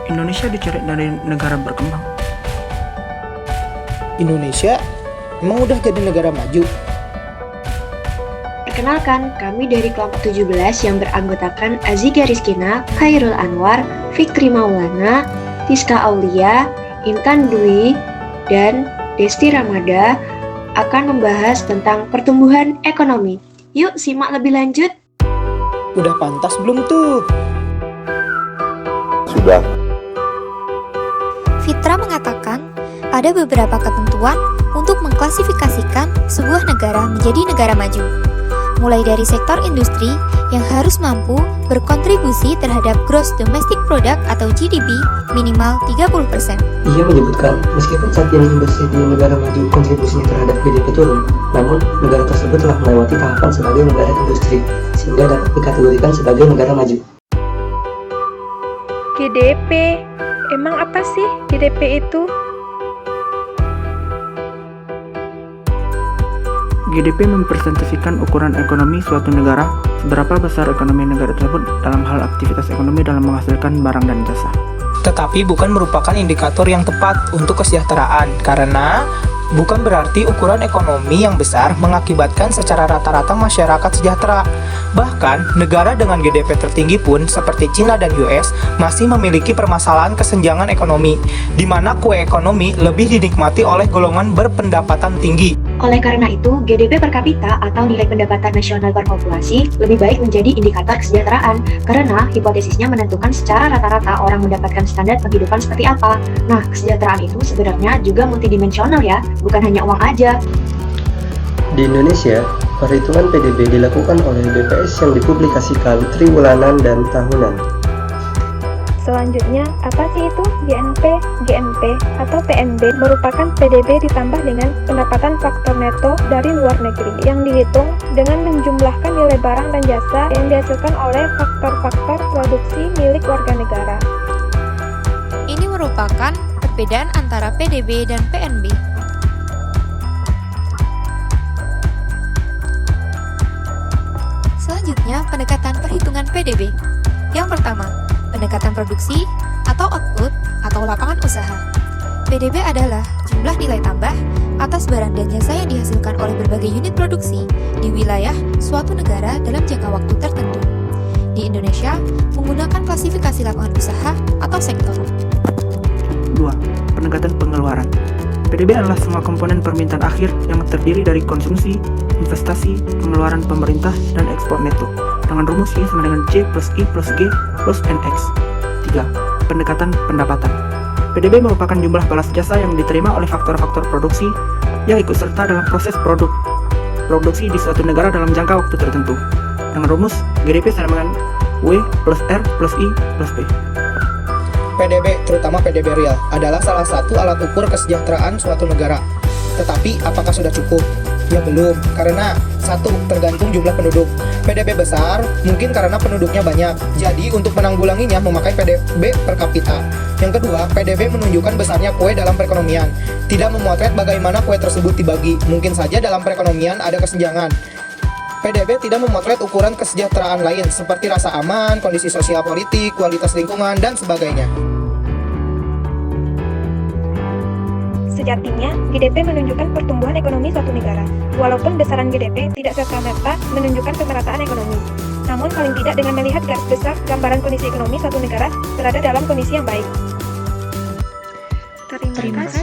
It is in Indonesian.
Indonesia dicoret dari negara berkembang. Indonesia emang udah jadi negara maju? Perkenalkan, kami dari kelompok 17 yang beranggotakan Azika Rizkina, Khairul Anwar, Fikri Maulana, Tiska Aulia, Intan Dwi, dan Desti Ramada akan membahas tentang pertumbuhan ekonomi. Yuk simak lebih lanjut. Udah pantas belum tuh? Sudah. Fitra mengatakan ada beberapa ketentuan untuk mengklasifikasikan sebuah negara menjadi negara maju. Mulai dari sektor industri yang harus mampu berkontribusi terhadap Gross Domestic Product atau GDP minimal 30%. Ia menyebutkan, meskipun saat ini industri di negara maju kontribusinya terhadap GDP turun, namun negara tersebut telah melewati tahapan sebagai negara industri, sehingga dapat dikategorikan sebagai negara maju. GDP, emang apa sih GDP itu? GDP mempresentasikan ukuran ekonomi suatu negara, seberapa besar ekonomi negara tersebut dalam hal aktivitas ekonomi dalam menghasilkan barang dan jasa. Tetapi bukan merupakan indikator yang tepat untuk kesejahteraan, karena bukan berarti ukuran ekonomi yang besar mengakibatkan secara rata-rata masyarakat sejahtera. Bahkan, negara dengan GDP tertinggi pun seperti China dan US masih memiliki permasalahan kesenjangan ekonomi, di mana kue ekonomi lebih dinikmati oleh golongan berpendapatan tinggi. Oleh karena itu, GDP per kapita atau nilai pendapatan nasional per populasi lebih baik menjadi indikator kesejahteraan, karena hipotesisnya menentukan secara rata-rata orang mendapatkan standar penghidupan seperti apa. Nah, kesejahteraan itu sebenarnya juga multidimensional ya, bukan hanya uang aja. Di Indonesia, perhitungan PDB dilakukan oleh BPS yang dipublikasikan triwulan dan tahunan. Selanjutnya, apa sih itu GNP, GNP, atau PNB? Merupakan PDB ditambah dengan pendapatan faktor neto dari luar negeri yang dihitung dengan menjumlahkan nilai barang dan jasa yang dihasilkan oleh faktor-faktor produksi milik warga negara. Ini merupakan perbedaan antara PDB dan PNB. Selanjutnya, pendekatan perhitungan PDB. Yang pertama, pendekatan produksi atau output atau lapangan usaha. PDB adalah jumlah nilai tambah atas barang dan jasa yang dihasilkan oleh berbagai unit produksi di wilayah suatu negara dalam jangka waktu tertentu. Di Indonesia, menggunakan klasifikasi lapangan usaha atau sektor. 2. Pendekatan pengeluaran. PDB adalah semua komponen permintaan akhir yang terdiri dari konsumsi, investasi, pengeluaran pemerintah, dan ekspor neto, dengan rumus Y sama dengan C plus I plus G plus NX. 3. Pendekatan pendapatan. PDB merupakan jumlah balas jasa yang diterima oleh faktor-faktor produksi yang ikut serta dalam proses produksi di suatu negara dalam jangka waktu tertentu, dengan rumus GDP sama dengan W plus R plus I plus P. PDB, terutama PDB real, adalah salah satu alat ukur kesejahteraan suatu negara. Tetapi, apakah sudah cukup? Ya belum, karena satu, tergantung jumlah penduduk. PDB besar, mungkin karena penduduknya banyak. Jadi, untuk menanggulanginya memakai PDB per kapita. Yang kedua, PDB menunjukkan besarnya kue dalam perekonomian. Tidak memotret bagaimana kue tersebut dibagi. Mungkin saja dalam perekonomian ada kesenjangan. PDB tidak memotret ukuran kesejahteraan lain seperti rasa aman, kondisi sosial politik, kualitas lingkungan, dan sebagainya. Sejatinya, GDP menunjukkan pertumbuhan ekonomi suatu negara, walaupun besaran GDP tidak serta-merta menunjukkan pemerataan ekonomi. Namun paling tidak dengan melihat garis besar gambaran kondisi ekonomi suatu negara berada dalam kondisi yang baik. Terima kasih.